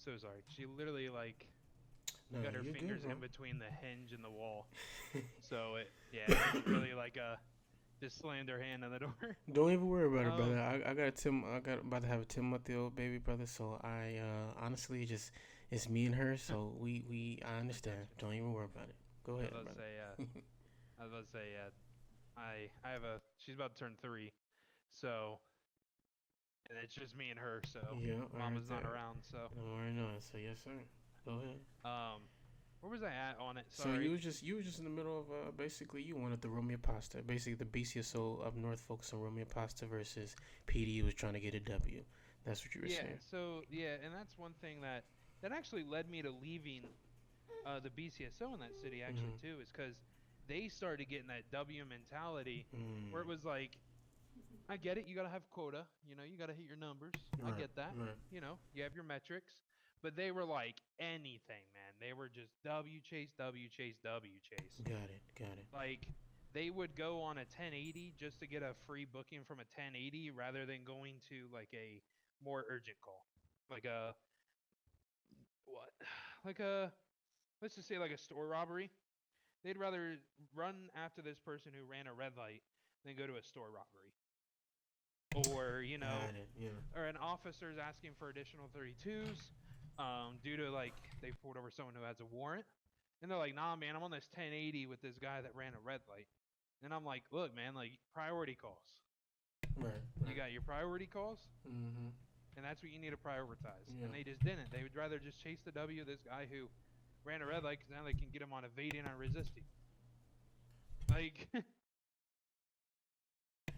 so sorry. She literally like No, got her you're good, fingers bro. in between the hinge and the wall. So it was really like just slammed her hand on the door. Don't even worry about it, Um, brother. I got a Tim. I got about to have a 10-month-old baby, brother. So I honestly just it's me and her. So we I I got understand. you. Don't even worry about it. Go I ahead, was about to say, brother. I was about to say, I have a she's about to turn 3, so and it's just me and her, so Yeah, all right mama's not there. around, so All right, no. So yes, sir. Go ahead. um, where was I at on it? So you Sorry. was just in the middle of basically you wanted the Romeo Pasta, basically the BCSO up north focus on Romeo Pasta versus PD was trying to get a W. That's what you were Yeah, saying. so yeah, and that's one thing that actually led me to leaving the BCSO in that city actually Mm-hmm. too, is because they started getting that W mentality where it Mm. was like, I get it, you gotta have quota, you gotta hit your numbers. I Right, get that, right. you have your metrics, but they were like anything, man. They were just W chase, W chase, W chase. Got it, got it. Like they would go on a 1080 just to get a free booking from a 1080 rather than going to like a more urgent call, like a what, like a let's just say like a store robbery. They'd rather run after this person who ran a red light than go to a store robbery. Or, Got it. Yeah. or an officer's asking for additional 32s due to like they pulled over someone who has a warrant. And they're like, nah, man, I'm on this 1080 with this guy that ran a red light. And I'm like, look, man, like priority calls. Right, You right. got your priority calls, Mm-hmm. and that's what you need to prioritize. Yeah. And they just didn't. They would rather just chase the W, this guy who ran a red light, because now they can get him on evading and resisting. Like,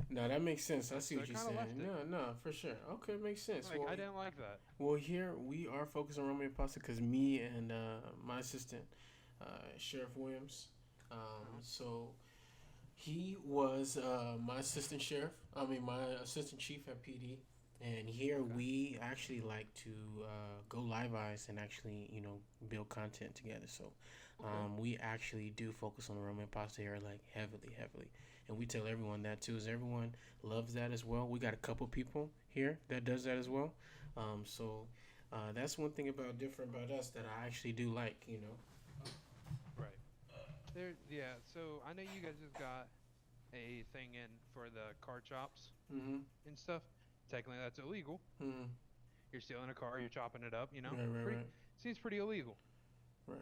No, that makes sense. I see so what it you're kind of left saying. it. No, no, for sure. Okay, makes sense. Like, I didn't like that. Well, here we are focused on Romeo Pasta because me and my assistant, Sheriff Williams. Uh-huh. So he was my assistant sheriff. I mean, my assistant chief at PD. And here Okay. we actually like to go live eyes and actually, build content together. So Okay. we actually do focus on the Roman pasta here, like heavily, heavily. And we tell everyone that too, is everyone loves that as well. We got a couple people here that does that as well. So that's one thing about different about us that I actually do like. Right. Yeah. So I know you guys just got a thing in for the car chops Mm-hmm. and stuff. Technically, that's illegal. Mm-hmm. You're stealing a car, you're chopping it up. Right, right, Pretty right, seems pretty illegal. right.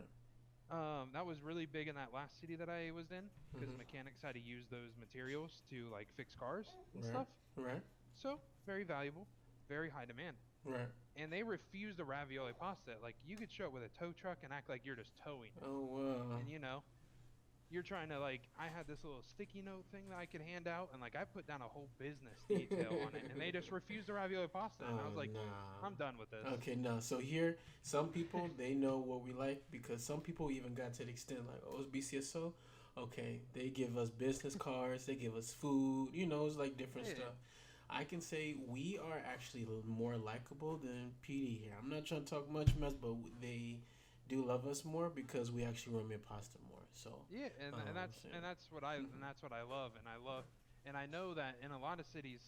That was really big in that last city that I was in because Mm-hmm. mechanics had to use those materials to like fix cars and Right, stuff. right, So very valuable, very high demand. right. And they refused the ravioli pasta. Like you could show up with a tow truck and act like you're just towing it. Oh wow. And you're trying to like I had this little sticky note thing that I could hand out and like I put down a whole business detail on it and they just refused the ravioli pasta and I Oh was like, I'm no. done with this. Okay, no. So here, some people they know what we like because some people even got to the extent like, oh, it's BCSO. Okay, they give us business cards, they give us food. It's like different Yeah. stuff. I can say we are actually more likable than PD here. I'm not trying to talk much mess, but they do love us more because we actually run their pasta more. So, Yeah, and that's saying. and that's what I love and I know that in a lot of cities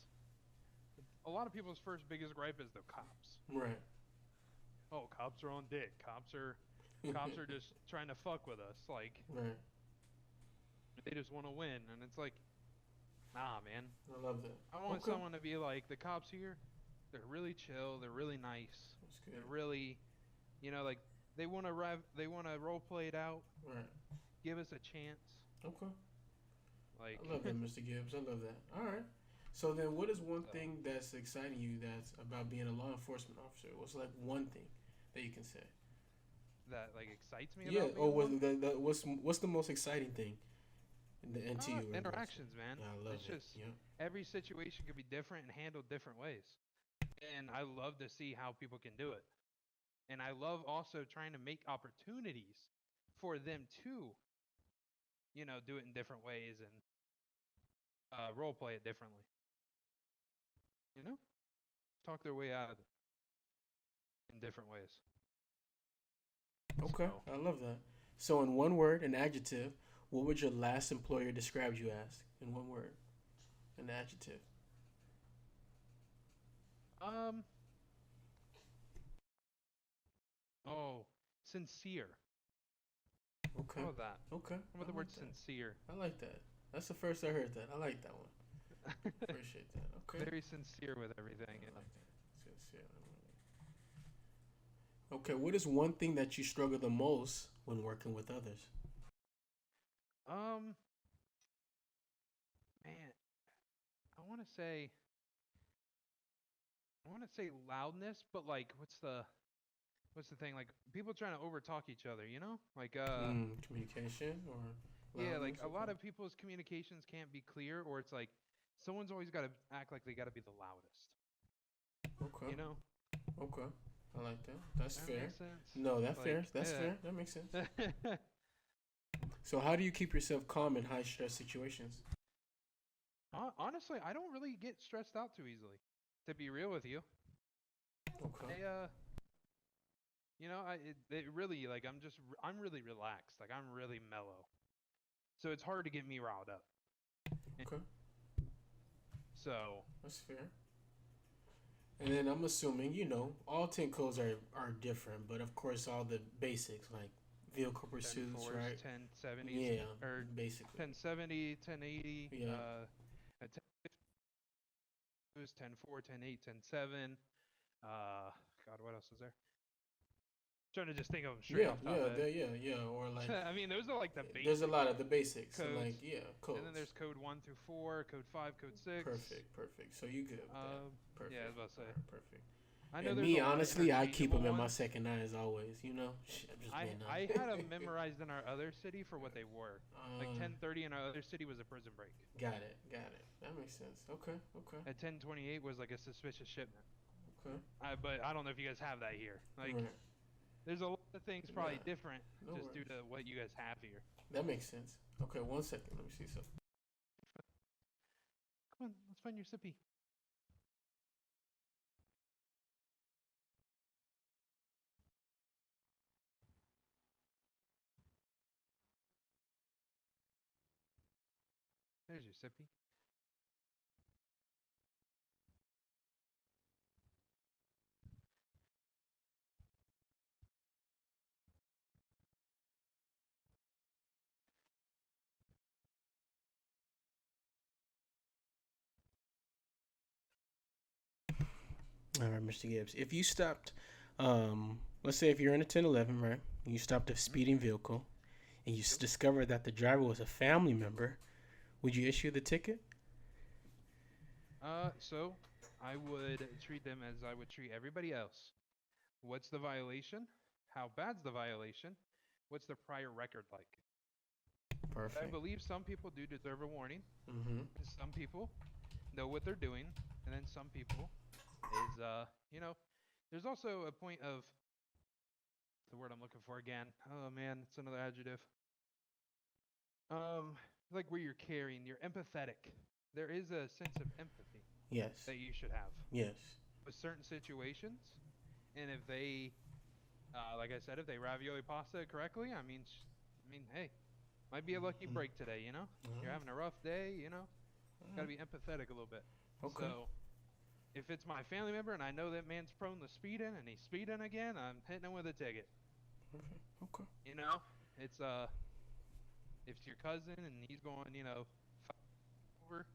a lot of people's first biggest gripe is the cops. Right. Oh, cops are on dick. Cops are just trying to fuck with us. Like Right. they just want to win, and it's like, nah, man. I love that. I want Okay. someone to be like the cops here. They're really chill. They're really nice. That's They're good. really, like they want to role play it out. Right. Give us a chance. Okay. I Like, love that, Mr. Gibbs. I love that. All right. So then, what is one so thing that's exciting you that's about being a law enforcement officer? What's like one thing that you can say? that like excites me Yeah. about Or being law. what's the most exciting thing into you? In regards to Interactions, man. Yeah, I love It's it. just Yeah. every situation could be different and handled different ways. And I love to see how people can do it. And I love also trying to make opportunities for them to, do it in different ways and role play it differently. You know, talk their way out of it in different ways. Okay. So, I love that. So, in one word, an adjective, what would your last employer describe you as? In one word, an adjective. um, sincere. Okay. How about that? Okay. How about the word sincere? I like that. That's the first I heard that. I like that one. Appreciate that. Okay. Very sincere with everything. I like that. Sincere. Okay. What is one thing that you struggle the most when working with others? Um, man, I want to say loudness, but like, what's the thing? Like people trying to overtalk each other, you know? Like Communication or yeah, like loudness? a lot Okay. of people's communications can't be clear, or it's like someone's always got to act like they got to be the loudest. Okay. You know? Okay. I like that. That's That fair. makes sense. No, that's Like, fair. That's yeah. fair. That makes sense. So, how do you keep yourself calm in high stress situations? Honestly, I don't really get stressed out too easily. To be real with you, Okay. it really like I'm really relaxed. Like I'm really mellow. So it's hard to get me riled up. Okay. So That's fair. And then I'm assuming, all 10 codes are different, but of course, all the basics like vehicle 10 pursuits, 4s, right? 1070s, Yeah, or basically. 1070, 1080, Yeah. 10 10 4, 10 8, 10 7. God, what else is there? Trying to just think of them straight Yeah, off the top of my yeah. Or like, head. I mean, those are like the there's a basic lot of the basics, and codes. like, yeah, codes. And then there's code 1 through 4, code 5, code 6. Perfect. So you good with that? Perfect. Yeah, I was about to say. Alright, perfect. I know And there's me, a lot of honestly, I keep them interchangeable in my ones. second eye as always. Shit, I'm just being I honest. had them memorized in our other city for what they were. Like 1030 in our other city was a prison break. Got it. That makes sense. Okay. At 1028 was like a suspicious shipment. Okay. But I don't know if you guys have that here. Like, Right. there's a lot of things probably Nah, different no just due worries. to what you guys have here. That makes sense. Okay, 1 second. Let me see something. Come on, let's find your sippy. There's your sippy. All right, Mr. Gibbs. If you stopped, let's say if you're in a 1011, right? You stopped a speeding vehicle, and you discovered that the driver was a family member, would you issue the ticket? So I would treat them as I would treat everybody else. What's the violation? How bad's the violation? What's the prior record like? I Perfect. believe some people do deserve a warning. Mm-hmm. Some people know what they're doing, and then some people is there's also a point of the word I'm looking for again. Oh man, it's another adjective. Like where you're caring, you're empathetic. There is a sense of empathy Yes. that you should have Yes. with certain situations, and if they, like I said, if they ravioli pasta it correctly, hey, might be a lucky Mm-hmm. break today. You're having a rough day. Got to be empathetic a little bit. Okay. So if it's my family member and I know that man's prone to speeding and he's speeding again, I'm hitting him with a ticket. Perfect. Okay. It's if it's your cousin and he's going, over,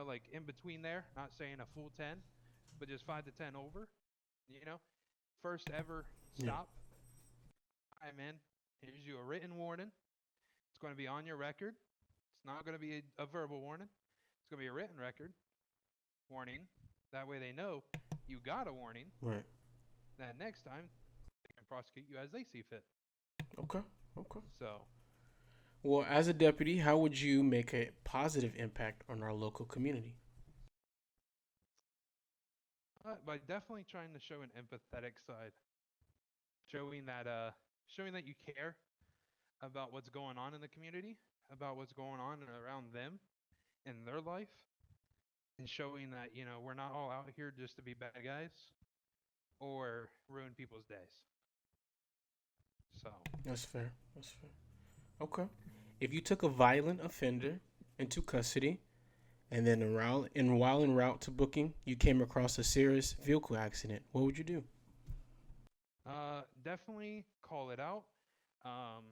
like in between there, not saying a full 10, but just 5 to 10 over, you know, first ever Yeah. stop. All right, man. Here's you a written warning. It's going to be on your record. It's not going to be a verbal warning. It's going to be a written record warning. That way they know you got a warning. Right. That next time they can prosecute you as they see fit. Okay. Okay. So, Well, as a deputy, how would you make a positive impact on our local community? by definitely trying to show an empathetic side, showing that you care about what's going on in the community, about what's going on around them in their life, and showing that we're not all out here just to be bad guys or ruin people's days. So, That's fair. That's fair. Okay. If you took a violent offender into custody and then while en route to booking, you came across a serious vehicle accident, what would you do? Definitely call it out. Um,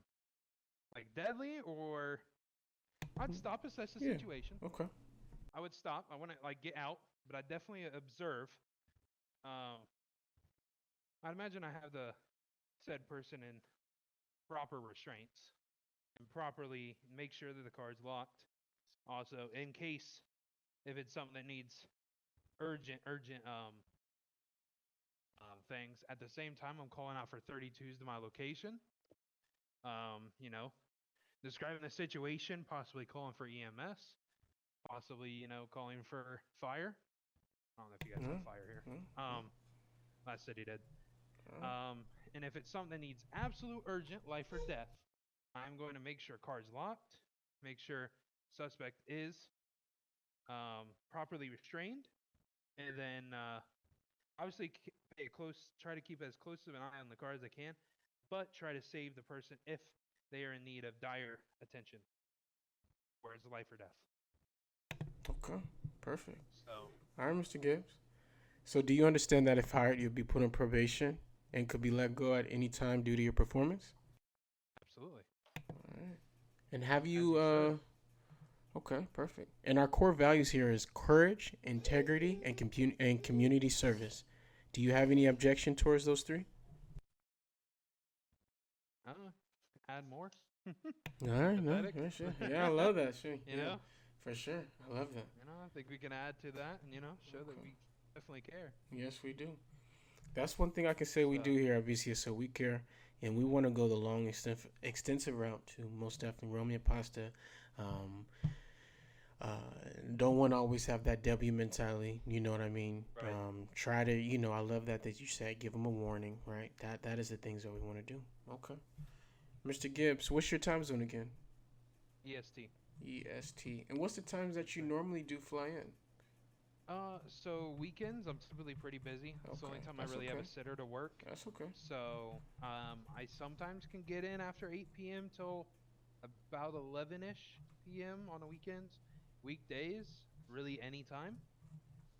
like deadly, or I'd stop, assess the Yeah. situation. Okay. I would stop. I want to like get out, but I definitely observe. Um, I'd imagine I have the said person in proper restraints and properly make sure that the card's locked. Also, in case if it's something that needs urgent things. At the same time, I'm calling out for 32s to my location. You know, describing the situation, possibly calling for EMS, possibly calling for fire. I don't know if you guys have fire here. Last city did. Um, and if it's something that needs absolute urgent, life or death, I'm going to make sure car's locked, make sure suspect is properly restrained, and then obviously pay close, try to keep as close of an eye on the car as I can, but try to save the person if they are in need of dire attention, where it's life or death. Okay. Perfect. So, All right, Mr. Gibbs. So, do you understand that if hired, you'll be put on probation and could be let go at any time due to your performance? absolutely. All right. And have As you? you should. Okay, perfect. And our core values here is courage, integrity, and community service. Do you have any objection towards those three? Add more. All right, no, Pathetic. for sure. Yeah, I love that. Sure, you yeah, know, for sure. I love that. I think we can add to that, and show that we definitely care. Yes, we do. That's one thing I can say we So, do here at BCSO. We care, and we want to go the long, extensive route to most definitely Romeo Pasta. Um, uh, don't want to always have that W mentality. You know what I mean? right. Try to, I love that you said give them a warning, right? That is the things that we want to do. Okay, Mr. Gibbs, what's your time zone again? EST. EST. And what's the times that you normally do fly in? So weekends I'm typically pretty busy. It's the only time I That's really have okay. a sitter to work. That's okay. So I sometimes can get in after 8 p.m. till about 11ish p.m. on the weekends. Weekdays, really anytime.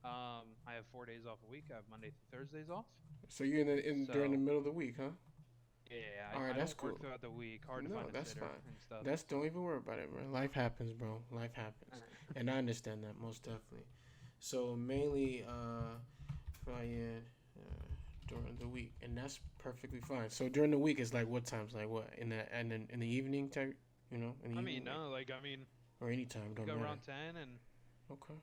I have 4 days off a week. I have Monday through Thursdays off. So you're in during the So middle of the week, huh? yeah, All right, I that's don't cool. work throughout the week. Hard to No, find a that's sitter fine. and stuff. Don't even worry about it, bro. Life happens, bro. Life happens, and I understand that most definitely. So mainly, fly in during the week, and that's perfectly fine. So during the week, it's like what times? Like what in the evening type? In the evening, or anytime. Don't go matter. around 10, and Okay.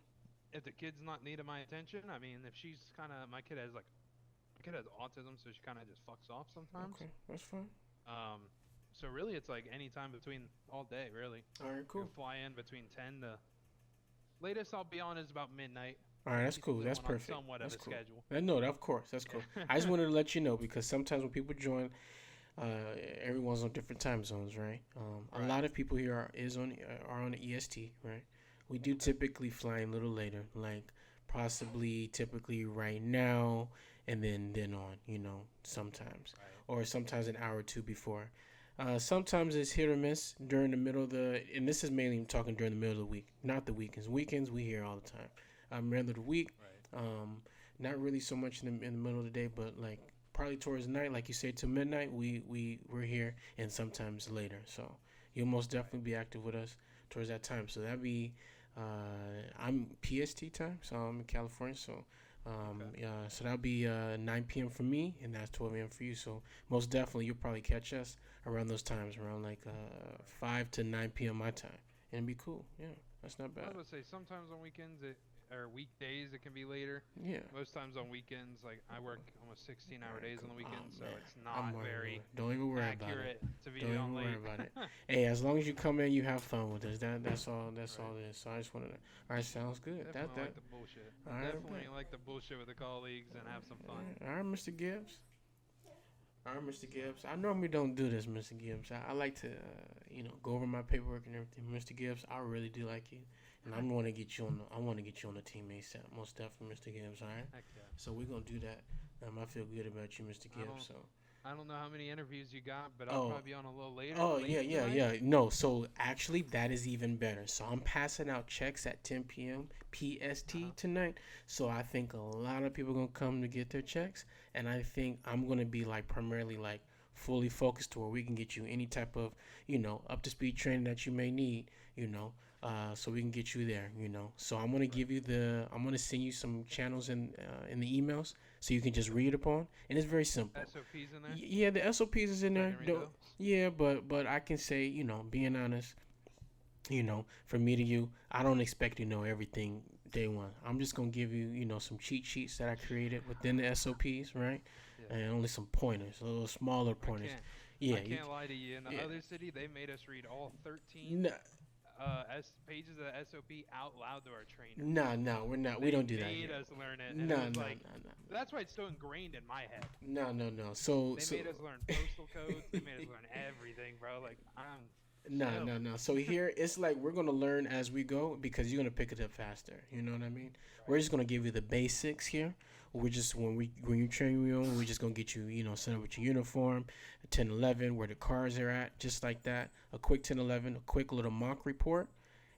if the kid's not needing my attention, if she's kind of my kid has autism, so she kind of just fucks off sometimes. Okay, that's fine. Um, so really, it's like any time between all day, really. All right, You cool. can fly in between 10 to latest I'll be on is about midnight. All right, that's cool. Keep That's going on perfect. somewhat That's of a cool. schedule. No, of course, that's cool. I just wanted to let you know because sometimes when people join, uh, everyone's on different time zones, right? A Right. lot of people here are on the EST, right? We do typically fly in a little later, like possibly typically right now, and then on, sometimes, Right. or sometimes an hour or two before. Sometimes it's hit or miss during the middle of and this is mainly I'm talking during the middle of the week, not the weekends. Weekends we hear all the time. Middle of the week, Right. not really so much in the middle of the day, but like probably towards night, like you say, to midnight, we're here, and sometimes later. So you'll most definitely be active with us towards that time. So that'd be, I'm PST time, so I'm in California. So so that'll be 9 p.m. for me, and that's 12 a.m. for you. So most definitely you'll probably catch us around those times, around like 5 to 9 p.m. my time, and it'd be cool. Yeah, that's not bad. I was gonna say sometimes on weekends or weekdays it can be later. Yeah. Most times on weekends, like I work almost 16-hour days on the weekends, so man. it's not very Don't even worry about accurate it. to be Don't on even late. worry about it. Hey, as long as you come in, you have fun with us. That's all. That's all it is. So I just wanted to. All right, sounds good. Definitely like the bullshit. All right, Definitely like the bullshit with the colleagues and have some fun. All right, Mr. Gibbs. All right, Mr. Gibbs. I normally don't do this, Mr. Gibbs. I like to, go over my paperwork and everything. Mr. Gibbs, I really do like you, and I want to get you on. I want to get you on the team ASAP. Most definitely, Mr. Gibbs. All right. Heck yeah. So we're gonna do that. I feel good about you, Mr. Gibbs. So I don't know how many interviews you got, but I'll Oh, probably be on a little later. oh late yeah, yeah, tonight. yeah. No, so actually that is even better. So I'm passing out checks at 10 p.m. Uh-huh. PST tonight. So I think a lot of people gonna come to get their checks, and I think I'm gonna be like primarily like fully focused to where we can get you any type of up to speed training that you may need. So we can get you there. So I'm gonna give you I'm gonna send you some channels in the emails so you can just read upon, and it's very simple. SOPs in there. Yeah, the SOPs is in So I there. can read those. Yeah, but I can say, being honest, from me to you, I don't expect you to know everything day one. I'm just gonna give you, some cheat sheets that I created within the SOPs, right? Yeah. And only some pointers, a little smaller I pointers. can't. Yeah, I can't lie to you. In the yeah. other city, they made us read all 13 No, pages of the SOP out loud to our trainer. no, we're not. We don't do that They made here. us learn it, and it No, was no, like no, that's why it's so ingrained in my head. no, no, no. So, They made us learn postal codes. They made us learn everything, bro. Like I'm. no, chill. no, no. So here it's like we're gonna learn as we go because you're gonna pick it up faster. You know what I mean? We're just gonna give you the basics here. We're just when you train you on, we're just gonna get you set up with your uniform, 10-11, where the cars are at, just like that. A quick 10-11, a quick little mock report,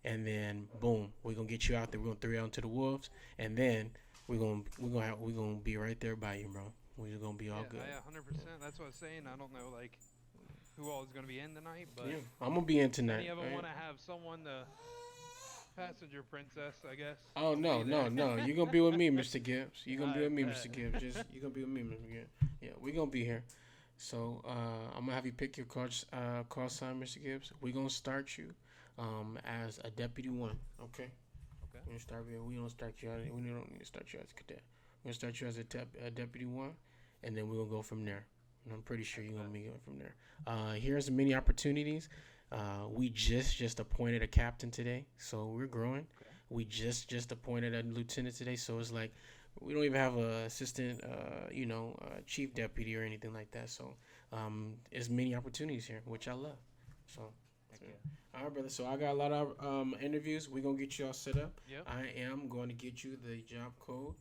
and then boom, we're gonna get you out there. We're gonna throw you out into the wolves, and then we're gonna be right there by you, bro. We're just gonna be all good. Yeah, 100%. That's what I was saying. I don't know like who all is gonna be in tonight, but Yeah, I'm gonna be in tonight. any of them right? want to have someone to passenger princess, I guess. Oh I'll no, be no, there. no! You're gonna be with me, Mr. Gibbs. You're gonna be I with me, bet. Mr. Gibbs. You're gonna be with me, Mr. Gibbs. Yeah, we're gonna be here. So I'm gonna have you pick your call sign, Mr. Gibbs. We're gonna start you as a deputy one. Okay. Okay. We're gonna start you. We don't start you. We don't need to start you as a cadet. We're gonna start you as a deputy one, and then we're gonna go from there. And I'm pretty sure you're gonna be going from there. Here's the many opportunities. We just appointed a captain today, so we're growing. Okay. We just appointed a lieutenant today, so it's like we don't even have a assistant, chief deputy or anything like that. So there's many opportunities here, which I love. So, Okay. all right, brother. So I got a lot of interviews. We're gonna get you all set up. Yep. I am going to get you the job code.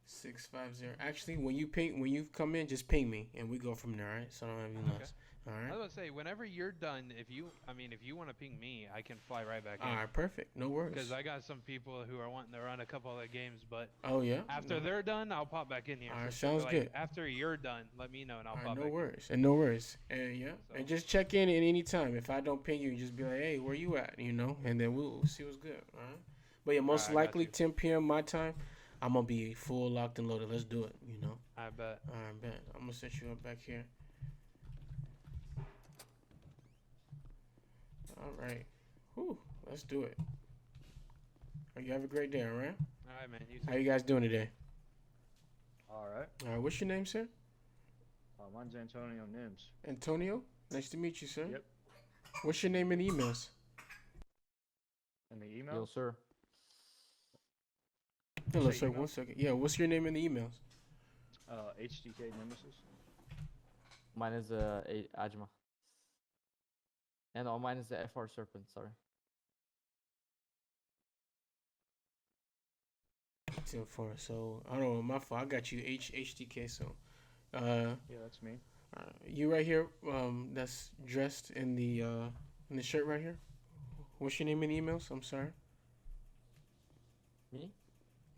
650. Actually, when you come in, just ping me and we go from there. All right. So I don't have any loss. All I right. was gonna say, whenever you're done, if you want to ping me, I can fly right back All in. right. Perfect. No worries. Because I got some people who are wanting to run a couple other games, but Oh yeah. after they're done, I'll pop back in here. All right, for sure. sounds Like, good. After you're done, let me know and I'll All right, pop no back worries. And no worries. And yeah. So- And just check in at any time. If I don't ping you, just be like, hey, where you at? And then we'll see what's good. All right. But yeah, most I got likely you. 10 p.m. my time. I'm gonna be full locked and loaded. Let's do it. in. I bet. All right, bet. I'm gonna set you up back here. All right. Whew. Let's do it. You have a great day. All right. All right, man. You How too. you guys doing today? All right. All right. What's your name, sir? Mine's Antonio Nims. Antonio. Nice to meet you, sir. Yep. What's your name in the emails? In the email? Yo, sir. Hello, Say sir. email? 1 second. Yeah. What's your name in the emails? HDK Nemesis. Mine is Ajma. And mine is the FR Serpent, sorry. 10-4. So I don't know. My fault. I got you HDK. So, Yeah, that's me. you right here. That's dressed in the shirt right here. What's your name in the emails? I'm sorry. Me?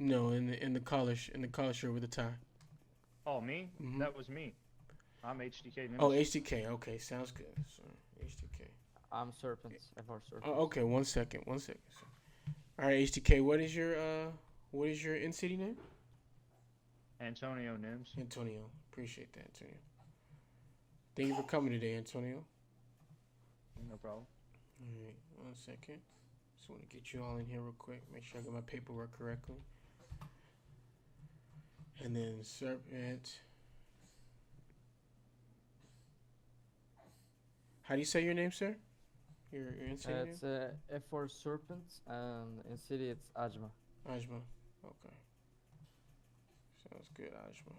No, in the collar shirt with the tie. Oh, me? Mhm. That was me. I'm HDK Nemesis. Oh, HDK. Okay, sounds good. So HDK. I'm Serpents, FR Serpents. Oh, okay. 1 second. 1 second. All right, HDK. What is your in city name? Antonio Nims. Antonio. Appreciate that, Antonio. Thank you for coming today, Antonio. No problem. All right, 1 second. Just want to get you all in here real quick. Make sure I got my paperwork correctly. And then Serpent. How do you say your name, sir? Your in city name? It's FR Serpents, and in city it's Ajma. Ajma. Okay. Sounds good, Ajma.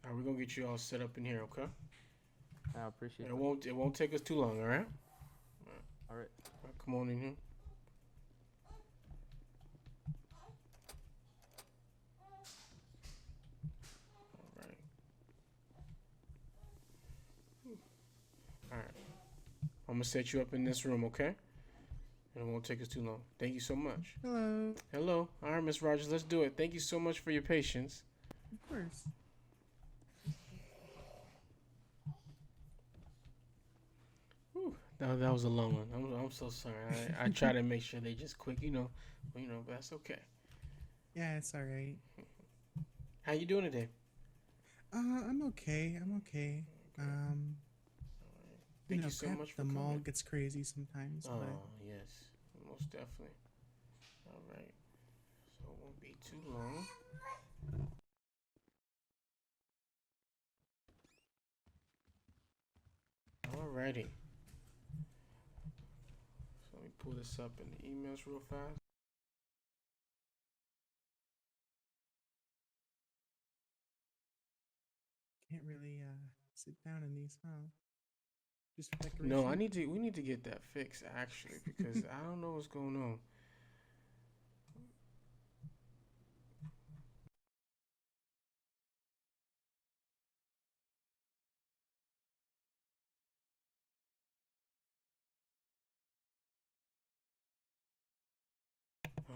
Alright, we're gonna get you all set up in here, okay? I appreciate And it. it won't take us too long, alright? Alright. Alright, come on in here. Alright. I'm gonna set you up in this room, okay? And it won't take us too long. Thank you so much. Hello. Hello. All right, Miss Rogers, let's do it. Thank you so much for your patience. Of course. Whew, that was a long one. I'm so sorry. I try to make sure they just quick, but that's okay. Yeah, it's all right. How you doing today? I'm okay. I'm okay. Thank you so much for the mall coming. gets crazy sometimes, Oh, but yes. Most definitely. All right. So it won't be too long. Alrighty. So let me pull this up in the emails real fast. can't really sit down in these, huh? Just for decoration. No, we need to get that fixed actually because I don't know what's going on.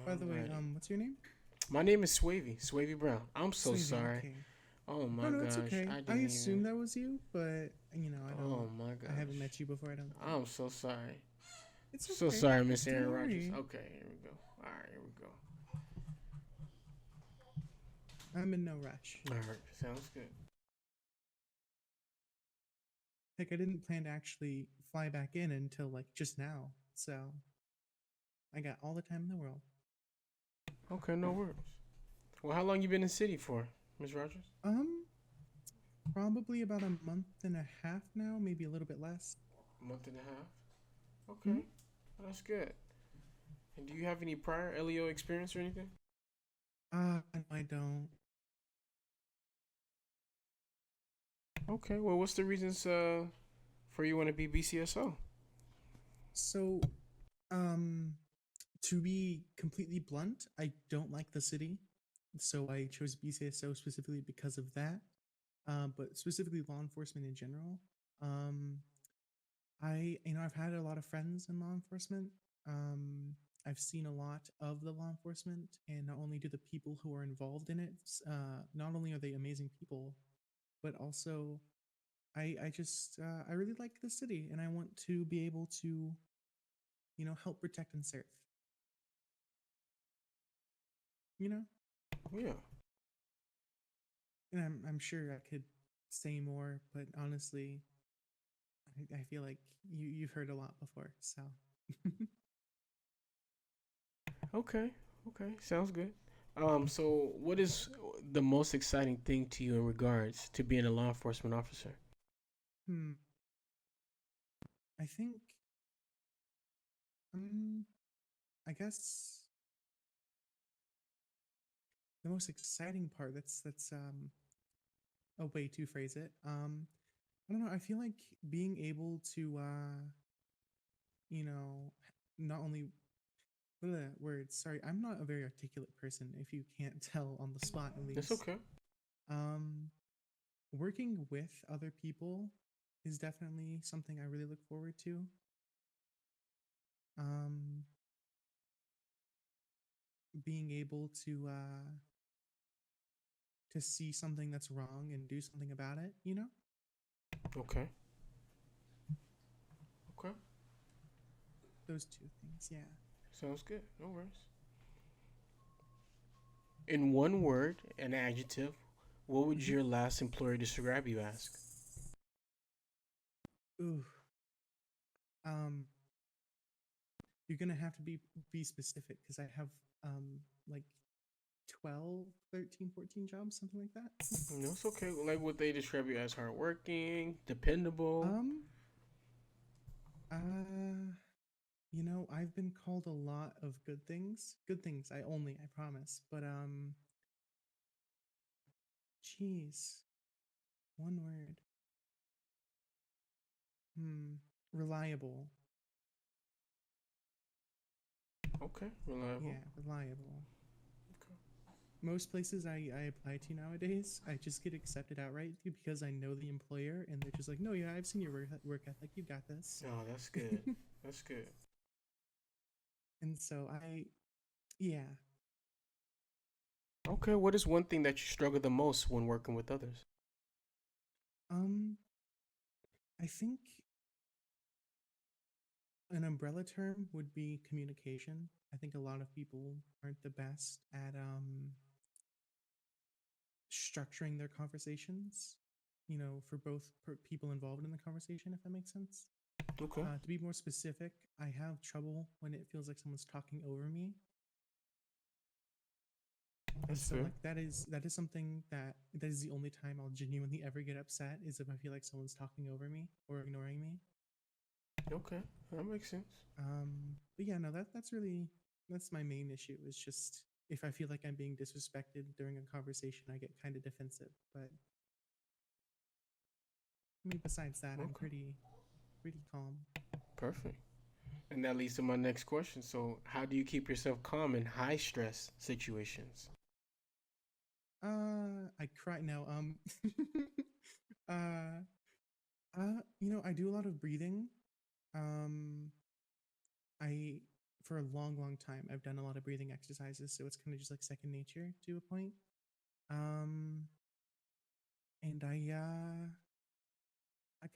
By the way, Alrighty. what's your name? My name is Swavy Brown. I'm so Swavey, sorry. Okay. Oh my No, no, gosh. it's okay. I I didn't assumed even... that was you, but I don't. Oh my gosh. I haven't met you before. I don't. I'm so sorry. It's okay. So sorry, Miss Don't Aaron worry. Rodgers. Okay, here we go. All right, here we go. I'm in no rush. All right, sounds good. Like I didn't plan to actually fly back in until like just now, so I got all the time in the world. Okay, no worries. Well, how long you been in the city for, Miss Rogers? Probably about a month and a half now, maybe a little bit less. A month and a half. Okay, well, that's good. And do you have any prior LEO experience or anything? No, I don't. Okay, well, what's the reasons for you want to be BCSO? So, to be completely blunt, I don't like the city, so I chose BCSO specifically because of that. But specifically law enforcement in general. I've had a lot of friends in law enforcement. I've seen a lot of the law enforcement, and not only do the people who are involved in it, not only are they amazing people, but also I really like the city, and I want to be able to, help protect and serve. Yeah. And I'm sure I could say more, but honestly, I feel like you've heard a lot before, so. Okay. Sounds good. So what is the most exciting thing to you in regards to being a law enforcement officer? I think, I guess the most exciting part, that's a way to phrase it. I don't know, I feel like being able to, you know, not only words, sorry, I'm not a very articulate person, if you can't tell on the spot at least. That's okay. Working with other people is definitely something I really look forward to. Being able to see something that's wrong and do something about it, Okay. Those two things, yeah. Sounds good. No worries. In one word, an adjective, what would your last employer describe you as? Ooh. You're gonna have to be specific because I have like 12, 13, 14 jobs, something like that. No, it's okay. Like, would they describe you as hardworking, dependable? I've been called a lot of good things. Good things, I promise. But jeez. One word. Reliable. Okay, reliable. Yeah, reliable. Okay. most places I apply to nowadays, I just get accepted outright because I know the employer, and they're just like, no, yeah, I've seen your work ethic, you got this. Oh, that's good. That's good. And so yeah. Okay, what is one thing that you struggle the most when working with others? I think an umbrella term would be communication. I think a lot of people aren't the best at structuring their conversations, for both people involved in the conversation, if that makes sense. Okay. To be more specific, I have trouble when it feels like someone's talking over me. And That's so fair. like that is something that is the only time I'll genuinely ever get upset, is if I feel like someone's talking over me or ignoring me. Okay, that makes sense. But yeah, no, that's my main issue, is just if I feel like I'm being disrespected during a conversation, I get kind of defensive. But I mean, besides that, I'm Okay. pretty calm. Perfect. And that leads to my next question. So, how do you keep yourself calm in high stress situations? I cry now. uh, I do a lot of breathing. Um, I for a long, long time I've done a lot of breathing exercises, so it's kind of just like second nature to a point. Um, and I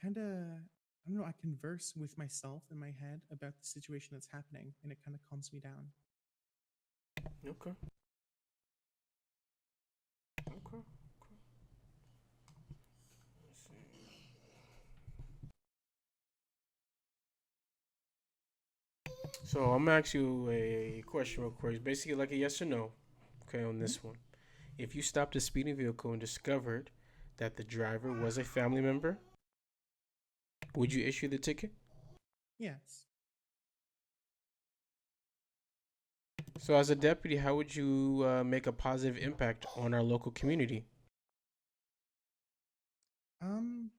kind of, I don't know, I converse with myself in my head about the situation that's happening, and it kind of calms me down. Okay. Okay. Let's see. So, I'm gonna ask you a question real quick. It's basically like a yes or no. Okay, on this one. If you stopped a speeding vehicle and discovered that the driver was a family member, would you issue the ticket? Yes. So, as a deputy, how would you make a positive impact on our local community? Um,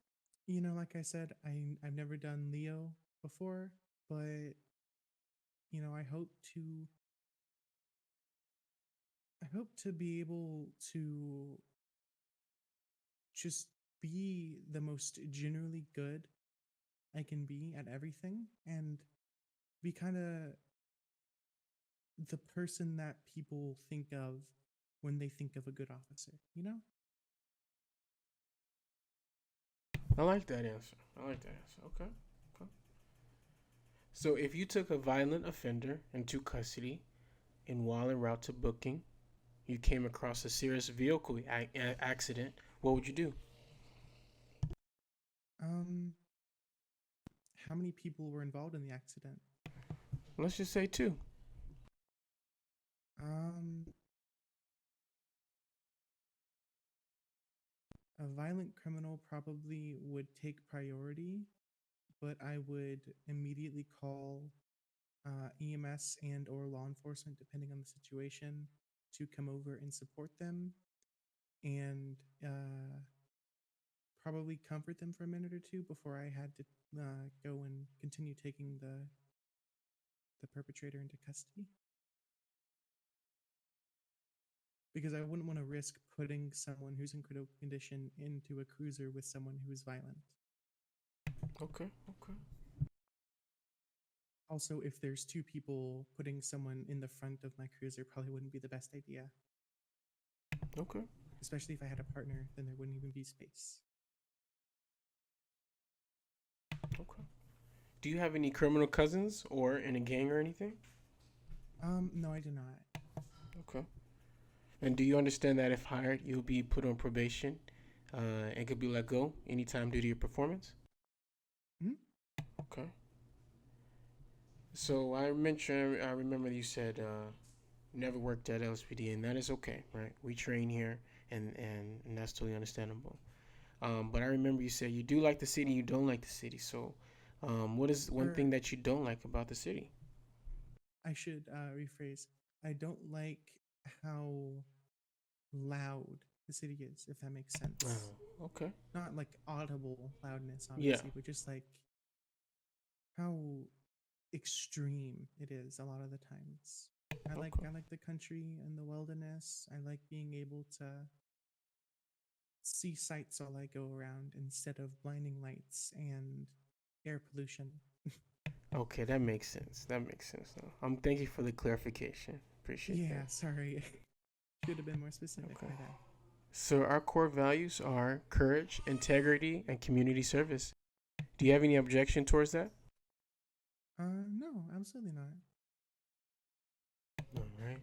like I said, I've never done Leo before, but I hope to be able to just be the most generally good I can be at everything, and be kind of the person that people think of when they think of a good officer, I like that answer. I like that answer. Okay. Okay. So, if you took a violent offender into custody and while en route to booking, you came across a serious vehicle accident, what would you do? Um, how many people were involved in the accident? Let's just say two. Um, a violent criminal probably would take priority, but I would immediately call EMS and or law enforcement, depending on the situation, to come over and support them, and probably comfort them for a minute or two before I had to go and continue taking the perpetrator into custody. Because I wouldn't want to risk putting someone who's in critical condition into a cruiser with someone who's violent. Okay. Okay. Also, if there's two people, putting someone in the front of my cruiser probably wouldn't be the best idea. Okay. Especially if I had a partner, then there wouldn't even be space. Okay. Do you have any criminal cousins or in a gang or anything? No, I do not. Okay. And do you understand that if hired, you'll be put on probation and could be let go anytime due to your performance? Hmm? Okay. So I remember you said never worked at LSPD, and that is okay, right? We train here, and that's totally understandable. But I remember you said you do like the city, you don't like the city. So, what is one Or thing that you don't like about the city? I should rephrase. I don't like how loud the city is, if that makes sense. Oh, okay. Not like audible loudness, Yeah. obviously, but just like how extreme it is a lot of the times. I like Okay. I like the country and the wilderness. I like being able to see sights while I go around instead of blinding lights and air pollution. Okay, that makes sense. That makes sense. Though. Thank you for the clarification. Appreciate Yeah, that. sorry. Should have been more specific. Okay. My bad. So our core values are courage, integrity, and community service. Do you have any objection towards that? No, absolutely not. All right.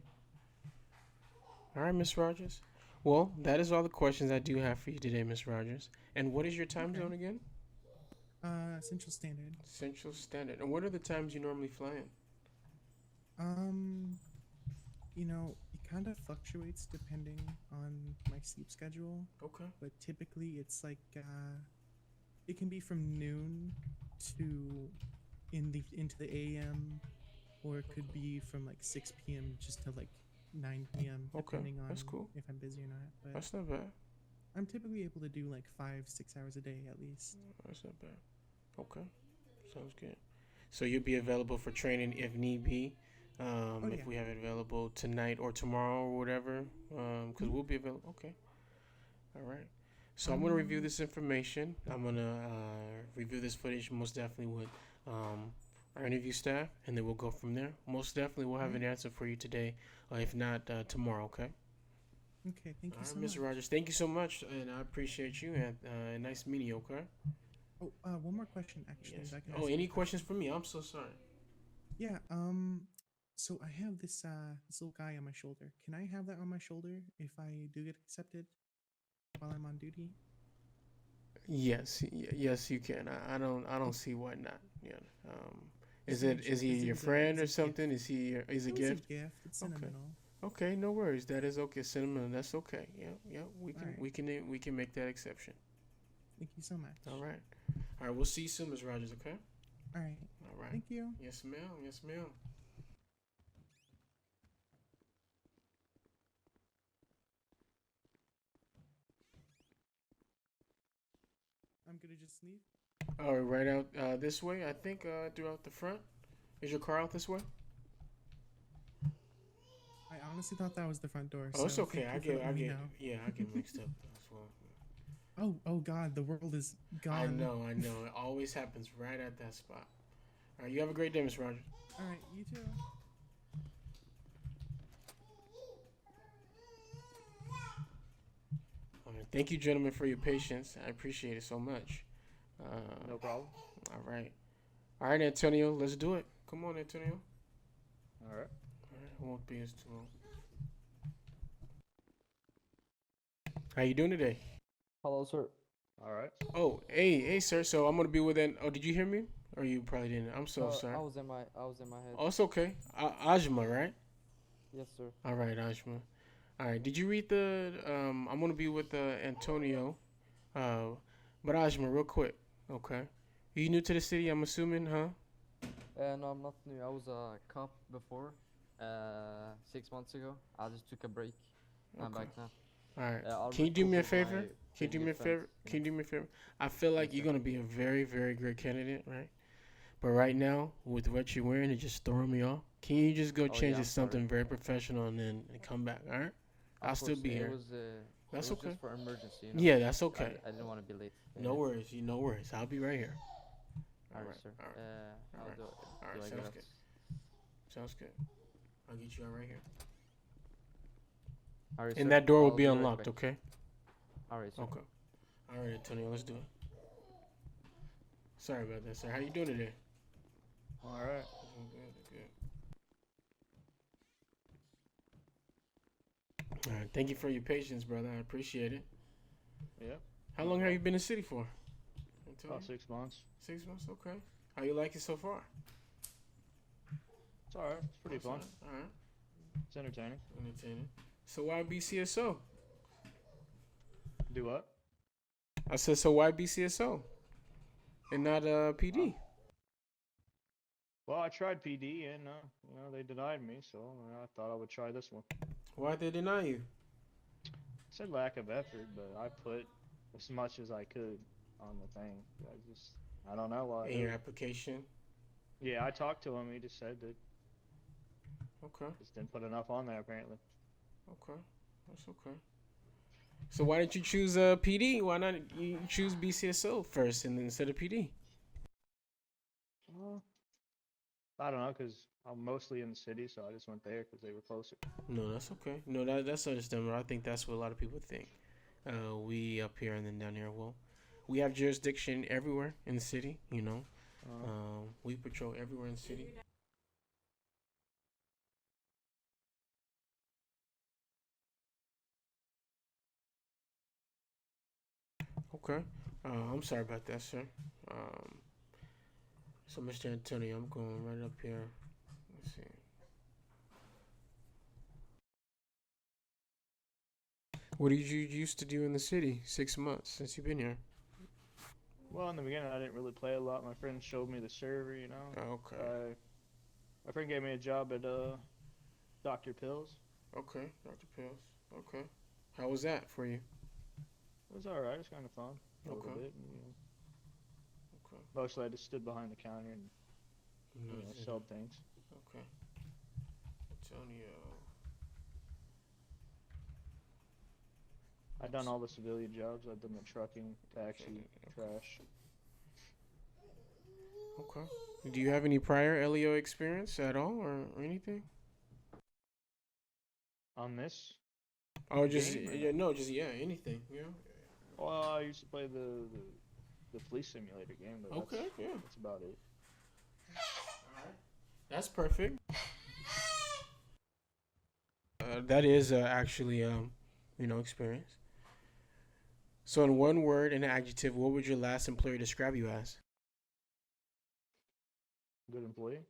All right, Miss Rogers. Well, that is all the questions I do have for you today, Miss Rogers. And what is your time Okay. zone again? Central Standard. Central Standard. And what are the times you normally fly in? Um, it kind of fluctuates depending on my sleep schedule, Okay. but typically it's like it can be from noon to into the AM, or it could be from like 6 p.m. just to like 9 p.m. Okay, depending on that's cool. if I'm busy or not. But That's not bad. I'm typically able to do like 5-6 hours a day at least. That's not bad. Okay. Sounds good. So you'll be available for training if need be. If yeah. we have it available tonight or tomorrow or whatever. Because we'll be available. Okay. All right. So I'm going to review this information. I'm going to review this footage most definitely with our interview staff, and then we'll go from there. Most definitely we'll have an answer for you today, if not tomorrow, okay? Okay, thank you All so right, much. Mr. Rogers, thank you so much, and I appreciate you, and nice meeting you, okay? Oh, one more question actually. Yes. If I can Oh, ask you any a questions for me? I'm so sorry. Yeah, so I have this little guy on my shoulder. Can I have that on my shoulder if I do get accepted while I'm on duty? Yes, yes, you can. I don't see why not. Yeah. Is Just to make is sure, he 'cause your it friend was or a gift. something? Is he is a It was a gift? gift. It's Okay. sentimental. Okay, no worries. That is okay. Cinnamon, that's okay. Yeah, yeah. Alright. We can make that exception. Thank you so much. All right. All right. We'll see you soon, Ms. Rogers. Okay. All right. All right. Thank you. Yes, ma'am. Yes, ma'am. I'm gonna just leave. All right, right out this way. I think throughout the front. Is your car out this way? I honestly thought that was the front door. Oh, it's so okay. thank you for letting me know. Yeah, I get mixed up as well. Oh God, the world is gone. I know. It always happens right at that spot. All right, you have a great day, Miss Rogers. All right, you too. All right, thank you, gentlemen, for your patience. I appreciate it so much. No problem. All right, Antonio, let's do it. Come on, Antonio. All right. All right, it won't be as too long. How you doing today? Hello, sir. All right. Oh, hey, sir. So I'm gonna be within. Oh, did you hear me? Or you probably didn't. I'm so sorry. I was in my head. Oh, it's okay. Ajma, right? Yes, sir. All right, Ajma. All right. Did you read the? I'm gonna be with Antonio. But Ajma, real quick. Okay. You new to the city? I'm assuming, huh? No, I'm not new. I was a cop before. 6 months ago. I just took a break. I'm Okay. back now. All right. I'll Can you do me a recoup with favor? my Can you do big me a defense, favor? you Can you know. do me a favor? I feel like Yes, you're sir. gonna be a very, very great candidate, right? But right now, with what you're wearing, it's just throwing me off. Can you just go Oh, change yeah, it I'm sorry. something very professional and then come back? All right. I'll Of still course, be here. It was That's okay. just for emergency. You know? Yeah, that's okay. I didn't want to be late. No worries. No worries. I'll be right here. All right, sir. All right. How Alright. do Alright, I sounds get good. us? Sounds good. I'll get you out right here. All right, And sir. that door will I'll be right unlocked, back. okay? All right, sir. Okay. All right, Antonio, let's do it. Sorry about that, sir. How you doing today? All right. Good. All right, thank you for your patience, brother. I appreciate it. Yep. How long have you been in the city for? Antonio? About 6 months. 6 months, okay. How you like it so far? It's all right. It's pretty fun. All right, It's entertaining. entertaining. So why BCSO? Do what? I said, so why BCSO? And not PD? Well, I tried PD and they denied me, so I thought I would try this one. Why'd they deny you? Said lack of effort, but I put as much as I could on the thing. I don't know why. In your application? Yeah, I talked to him. He just said that Okay. Just didn't put enough on there apparently. Okay. That's okay. So why didn't you choose PD? Why not you choose BCSO first and instead of PD? Well, I don't know, cause I'm mostly in the city, so I just went there because they were closer. No, that's okay. No, that's understandable. I think that's what a lot of people think. We up here and then down here. Well, we have jurisdiction everywhere in the city. You know, we patrol everywhere in the city. Okay. I'm sorry about that, sir. So, Mr. Antonio, I'm going right up here. Let's see. What did you used to do in the city? 6 months since you've been here. Well, in the beginning, I didn't really play a lot. My friend showed me the server, you know. Okay. My friend gave me a job at Dr. Pills. Okay, Dr. Pills. Okay. How was that for you? It was all right. It was kind of fun a little Okay. bit. And, you know, Okay. mostly I just stood behind the counter and sold things. Okay. Antonio. I've done all the civilian jobs. I've done the trucking, taxi, Okay. trash. Okay. Do you have any prior LEO experience at all or anything? On this? Oh, just Game or yeah, no? no, just yeah, anything. Yeah. Well, I used to play the police simulator game, but Okay. Yeah. that's about it. That's perfect. That is actually experience. So, in one word and an adjective, what would your last employer describe you as? Good employee.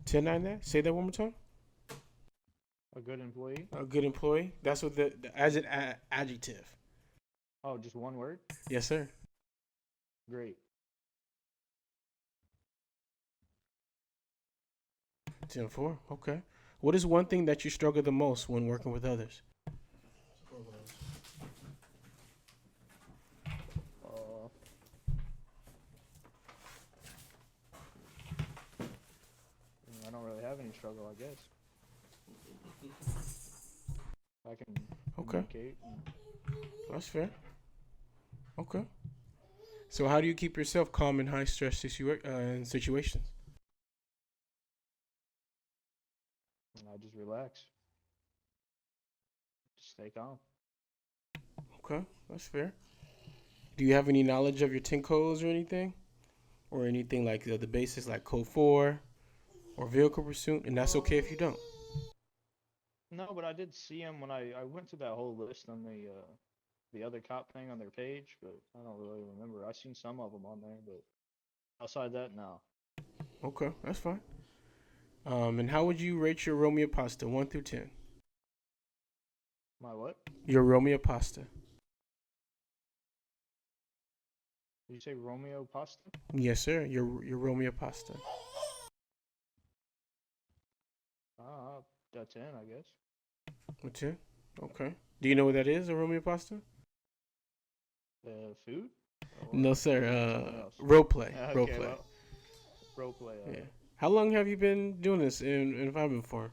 10-9 that. Say that one more time. A good employee. A good employee. That's what the as an adjective. Oh, just one word? Yes, sir. Great. 10-4. Okay. What is one thing that you struggle the most when working with others? Uh, I don't really have any struggle, I guess. I can Okay. communicate. That's fair. Okay. So, how do you keep yourself calm in high stress situations? And I just relax. Just stay calm. Okay, that's fair. Do you have any knowledge of your 10 codes or anything? Or anything like the basics like code 4 or vehicle pursuit? And that's okay if you don't. No, but I did see him when I went through that whole list on the other cop thing on their page, but I don't really remember. I seen some of them on there, but outside that, no. Okay, that's fine. And how would you rate your Romeo pasta, 1 through 10? My what? Your Romeo pasta. Did you say Romeo pasta? Yes, sir. Your Romeo pasta. A 10, I guess. A 10? Okay. Do you know what that is, a Romeo pasta? The food? No, sir. Something else? Role play. Okay, Role play. well, role play. Yeah. How long have you been doing this in Environment for?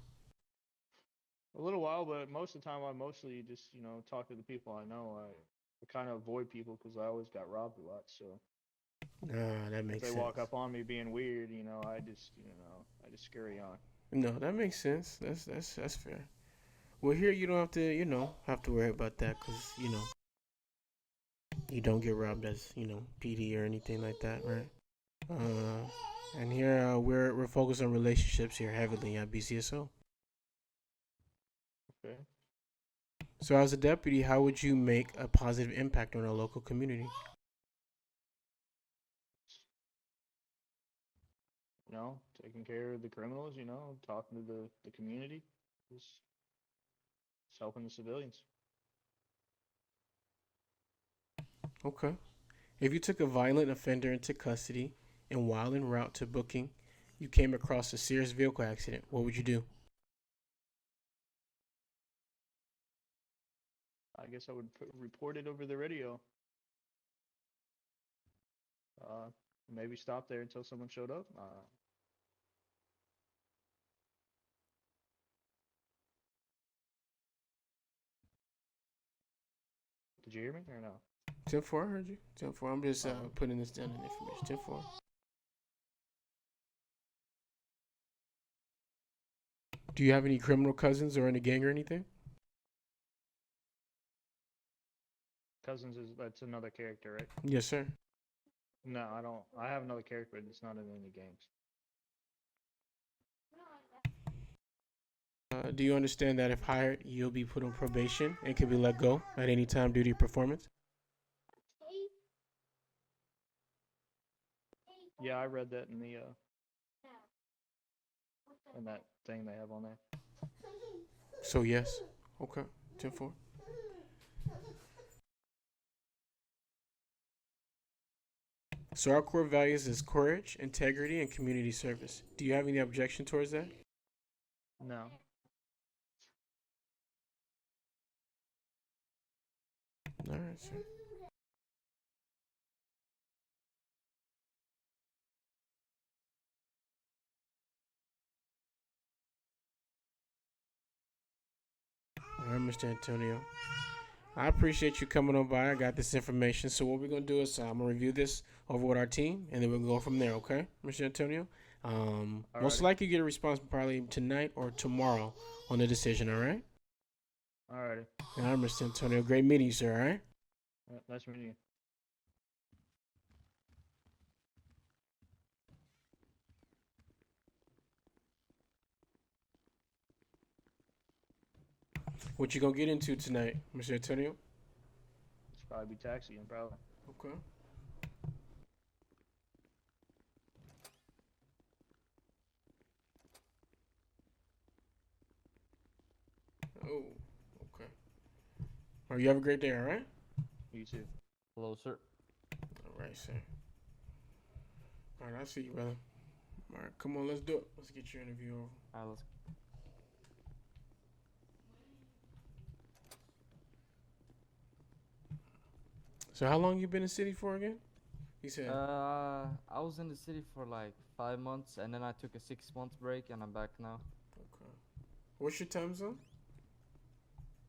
A little while, but most of the time I mostly just, talk to the people I know. I kind of avoid people because I always got robbed a lot, so That if makes they sense. walk up on me being weird, I just scurry on. No, that makes sense. That's fair. Well, here you don't have to worry about that because you don't get robbed as PD or anything like that, right? And here we're focused on relationships here heavily at BCSO. Okay. So as a deputy, how would you make a positive impact on our local community? Taking care of the criminals, talking to the community, just helping the civilians. Okay. If you took a violent offender into custody and while en route to booking, you came across a serious vehicle accident, what would you do? I guess I would report it over the radio. Maybe stop there until someone showed up. Did you hear me or no? 10-4, I heard you. 10-4. I'm just Oh. putting this down in information. 10-4. Do you have any criminal cousins or in a gang or anything? Cousins that's another character, right? Yes, sir. No, I don't. I have another character, but it's not in any games. Do you understand that if hired, you'll be put on probation and can be let go at any time due to your performance? Yeah, I read that in the in that thing they have on there. So, yes. Okay. 10-4. So, our core values is courage, integrity, and community service. Do you have any objection towards that? No. All right, sir. All right, Mr. Antonio. I appreciate you coming on by. I got this information. So what we're going to do is I'm going to review this over with our team, and then we'll go from there, okay, Mr. Antonio? Most likely get a response probably tonight or tomorrow on the decision, all right? Alrighty. All right, Mr. Antonio. Great meeting you, sir, all right? Nice meeting you. What you going to get into tonight, Mr. Antonio? It's probably be taxiing, probably. Okay. Oh, okay. All right, you have a great day, all right? You too. Hello, sir. All right, sir. All right, I see you, brother. All right, come on, let's do it. Let's get your interview over. Alright, let's. So how long you been in the city for again? He said. I was in the city for like 5 months, and then I took a 6-month break, and I'm back now. Okay. What's your time zone?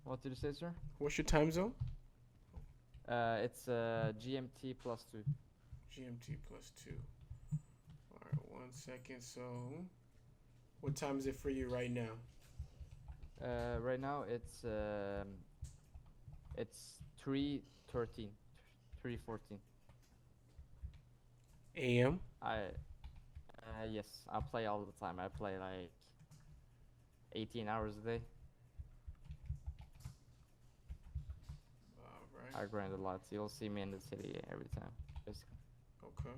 What did you say, sir? What's your time zone? It's GMT plus 2. GMT plus 2. All right, 1 second. So, what time is it for you right now? Right now it's 3:13, 3:14. AM. Yes, I play all the time. I play like 18 hours a day. All right. I grind a lot. You'll see me in the city every time, basically. Okay.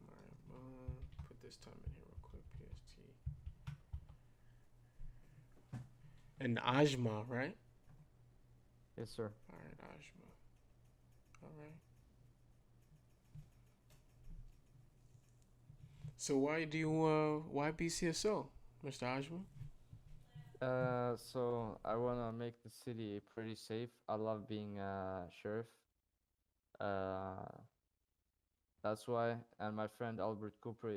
All right, put this time in here real quick. PST. And Ajma, right? Yes, sir. All right, Ajma. All right. So why BCSO, Mr. Ajma? So I wanna make the city pretty safe. I love being a sheriff. That's why. And my friend Albert Cooper,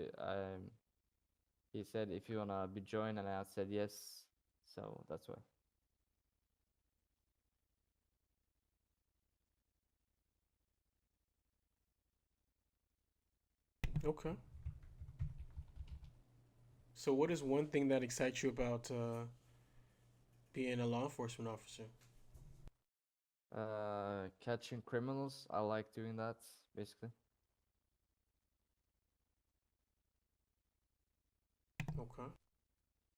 he said if you wanna be joined, and I said yes. So that's why. Okay. So what is one thing that excites you about being a law enforcement officer? Catching criminals. I like doing that, basically. Okay.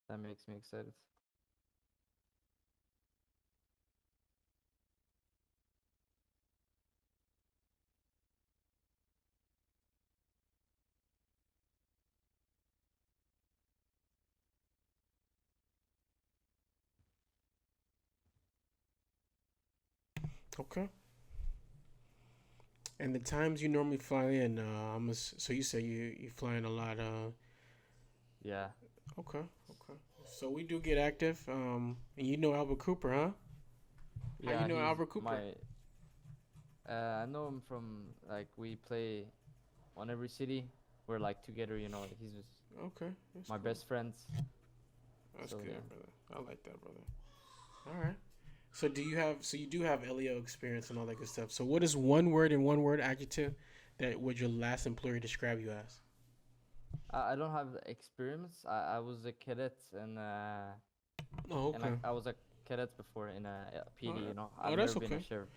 That makes me excited. Okay. And the times you normally fly in, so you say you fly in a lot. Yeah. Okay. Okay. So we do get active. And you know Albert Cooper, huh? Yeah. you know he's Albert Cooper? I know him from like we play on every city. We're like together, you know. He's just Okay, that's my cool. best friends. That's So good, yeah. brother. I like that, brother. All right. So you do have LEO experience and all that good stuff. So what is one word and one word adjective that would your last employer describe you as? I don't have the experience. I was a cadet Oh, and okay. I was a cadet before in a PD. You know, Oh, I've that's never been a okay. sheriff.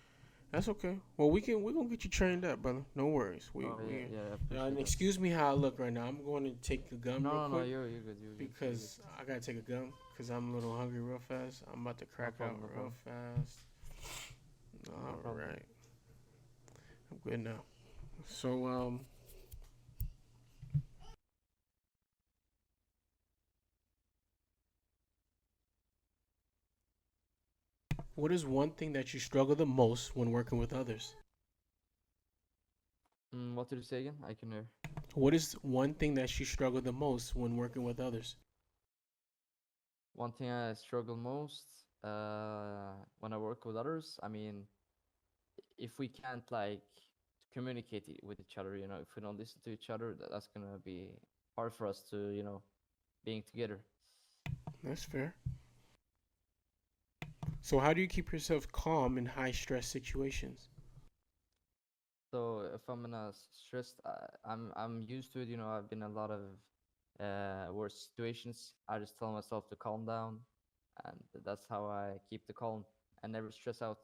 That's okay. Well, we're gonna get you trained up, brother. No worries. Oh yeah, yeah. I And appreciate that. excuse me how I look right now. I'm going to take a gum No, real no, no. quick You're good. You're good. You're good. because I gotta take a gum because I'm a little hungry real fast. I'm about to No crack out problem. No real problem. fast. No All problem. right, I'm good now. So what is one thing that you struggle the most when working with others? What did you say again? I can hear. What is one thing that you struggle the most when working with others? One thing I struggle most when I work with others, I mean, if we can't like communicate with each other, you know, if we don't listen to each other, that's gonna be hard for us to, you know, being together. That's fair. So how do you keep yourself calm in high stress situations? So if I'm in a stressed, I'm used to it, you know. I've been in a lot of worse situations. I just tell myself to calm down, and that's how I keep the calm and never stress out.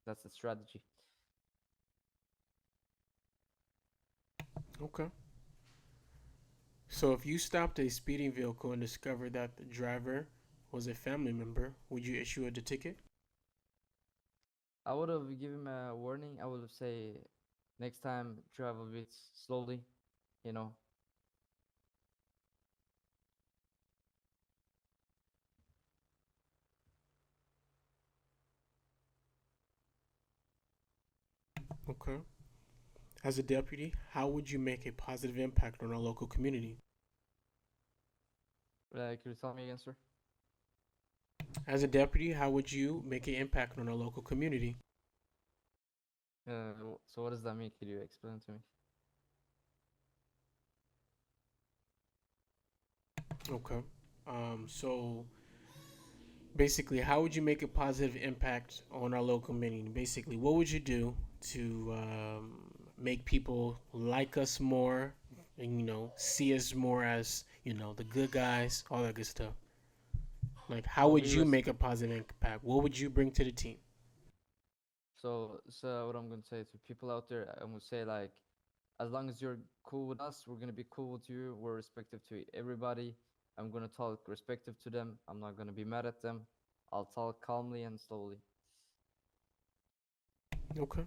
That's the strategy. Okay. So if you stopped a speeding vehicle and discovered that the driver was a family member, would you issue a ticket? I would have given him a warning. I would have say, next time drive a bit slowly, you know. Okay. As a deputy, how would you make a positive impact on our local community? Could you tell me again, sir? As a deputy, how would you make an impact on our local community? So what does that mean? Could you explain to me? Okay. So basically, how would you make a positive impact on our local community? Basically, what would you do to make people like us more and, see us more as, the good guys, all that good stuff? Like, how Well, would you make a positive impact? What would you bring to the team? So what I'm gonna say to people out there, I'm gonna say like, as long as you're cool with us, we're gonna be cool with you. We're respectful to everybody. I'm gonna talk respectful to them. I'm not gonna be mad at them. I'll talk calmly and slowly. Okay.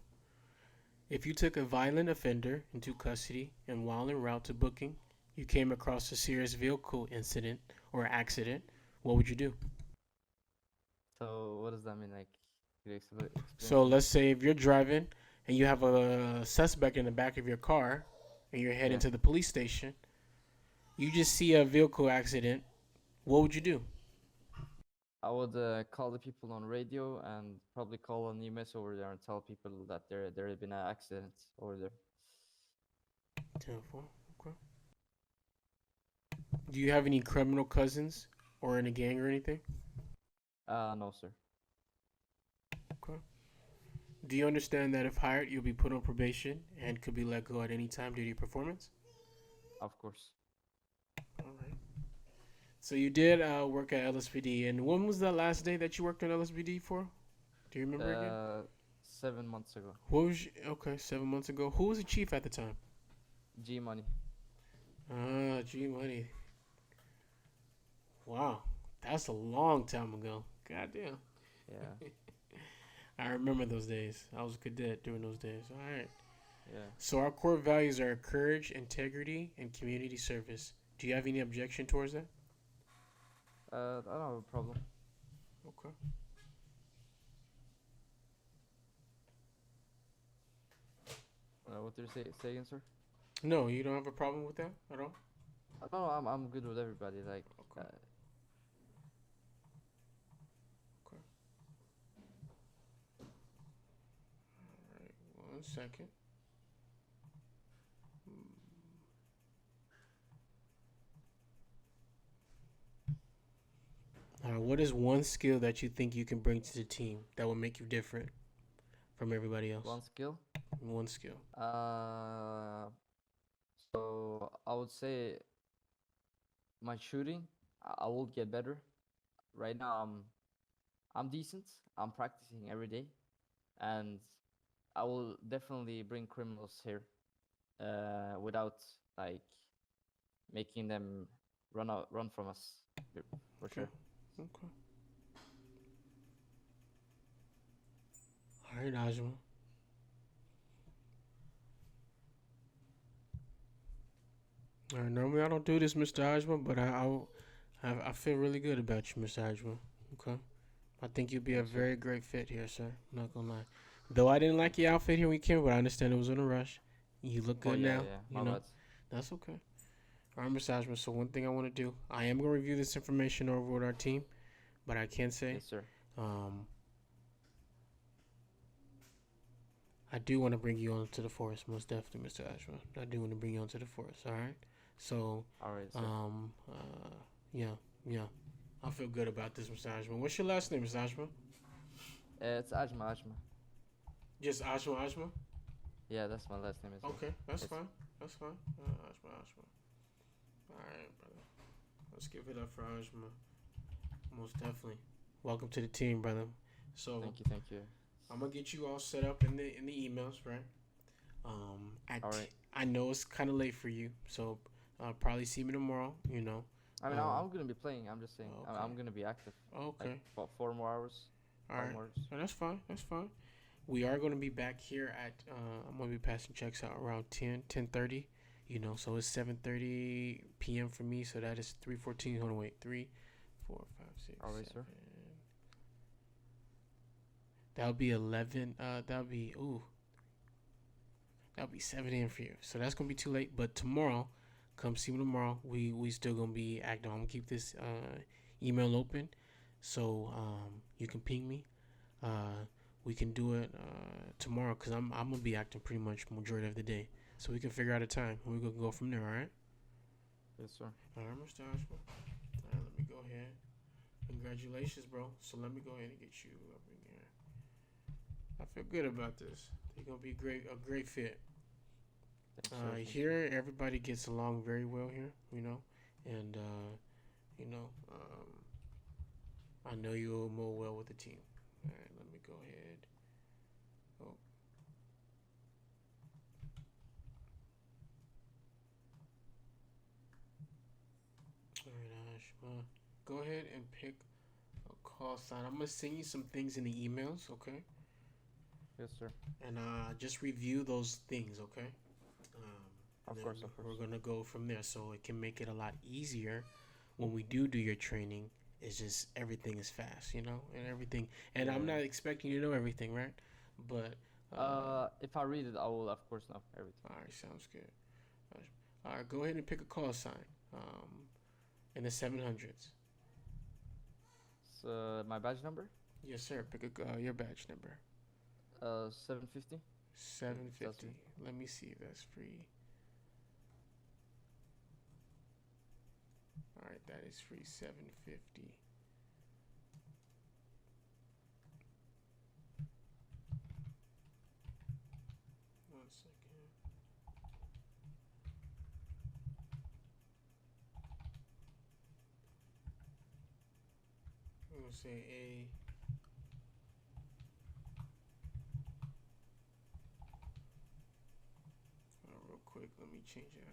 If you took a violent offender into custody and while en route to booking, you came across a serious vehicle incident or accident, what would you do? So what does that mean? Like, could you explain So to me? let's say if you're driving and you have a suspect in the back of your car and you're heading Yeah. to the police station, you just see a vehicle accident, what would you do? I would call the people on radio and probably call an EMS over there and tell people that there had been an accident over there. 10-4. Okay. Do you have any criminal cousins or in a gang or anything? No, sir. Okay. Do you understand that if hired, you'll be put on probation and could be let go at any time due to your performance? Of course. All right. So you did work at LSPD, and when was the last day that you worked on LSPD for? Do you remember again? 7 months ago. Okay, 7 months ago. Who was the chief at the time? G Money. G Money. Wow, that's a long time ago. Goddamn. Yeah. I remember those days. I was a cadet during those days. All right. Yeah. So our core values are courage, integrity, and community service. Do you have any objection towards that? I don't have a problem. Okay. What did you say again, sir? No, you don't have a problem with that at all? No, I'm good with everybody. Like, Okay. Okay. All right. 1 second. What is one skill that you think you can bring to the team that will make you different from everybody else? One skill. One skill. So I would say my shooting. I will get better. Right now, I'm decent. I'm practicing every day, and I will definitely bring criminals here, without like making them run from us, for sure. Okay. All right, Ajma. All right, normally I don't do this, Mr. Ajma, but I feel really good about you, Mr. Ajma. Okay. I think you'd be a Thanks, sir. very great fit here, sir. I'm not gonna lie. Though I didn't like your outfit here when you came, but I understand it was in a rush. You look Oh good yeah, now. yeah. You My know, bad. that's okay. All right, Mr. Ajma. So one thing I want to do, I am gonna review this information over with our team, but I can say, Yes, sir. I do want to bring you onto the force, most definitely, Mr. Ashma. I do want to bring you onto the force. All right. So, All right, sir. yeah. I feel good about this, Mr. Ashma. What's your last name, Mr. Ashma? It's Ajma. Just Ashma. Yeah, that's my last name as well. Okay, that's Yes. fine. That's fine. Ashma. All right, brother. Let's give it up for Ashma. Most definitely. Welcome to the team, brother. So Thank you. I'm gonna get you all set up in the emails, right? All right. I know it's kind of late for you, so probably see me tomorrow. You know. I mean, I'm gonna be playing. I'm just saying. Okay. I'm gonna be active. Okay. Like about 4 more hours. All 5 right. more hours. So that's fine. That's fine. We are going to be back here at. I'm going to be passing checks out around 10:30. You know, so it's 7:30 p.m. for me. So that is 3:14. Hold on, wait. 3, 4, 5, 6, All right, 7. sir. That'll be 11. That'll be 7 a.m. for you. So that's gonna be too late. But tomorrow, come see me tomorrow. We still gonna be active. I'm gonna keep this email open, so you can ping me. We can do it tomorrow because I'm gonna be acting pretty much majority of the day. So we can figure out a time. We can go from there. All right. Yes, sir. All right, Mr. Ashman. All right, let me go ahead. Congratulations, bro. So let me go ahead and get you up in here. I feel good about this. You're gonna be a great fit. Thanks, sir. Thanks, sir. Here, everybody gets along very well here, you know, and I know you'll mow well with the team. All right, let me go ahead. Oh. All right, Ash. Go ahead and pick a call sign. I'm gonna send you some things in the emails, okay? Yes, sir. And just review those things, okay? Of course. We're gonna go from there, so it can make it a lot easier when we do your training. It's just everything is fast, you know, and everything. And I'm Yeah. not expecting you to know everything, right? But If I read it, I will of course know everything. all right, sounds good. All right, go ahead and pick a call sign. In the 700s. So my badge number, Yes, sir. Pick your badge number. 750. 750. me. Let me see if that's free. All right, that is free. 750. One second. I'm gonna say A. Real quick, let me change it.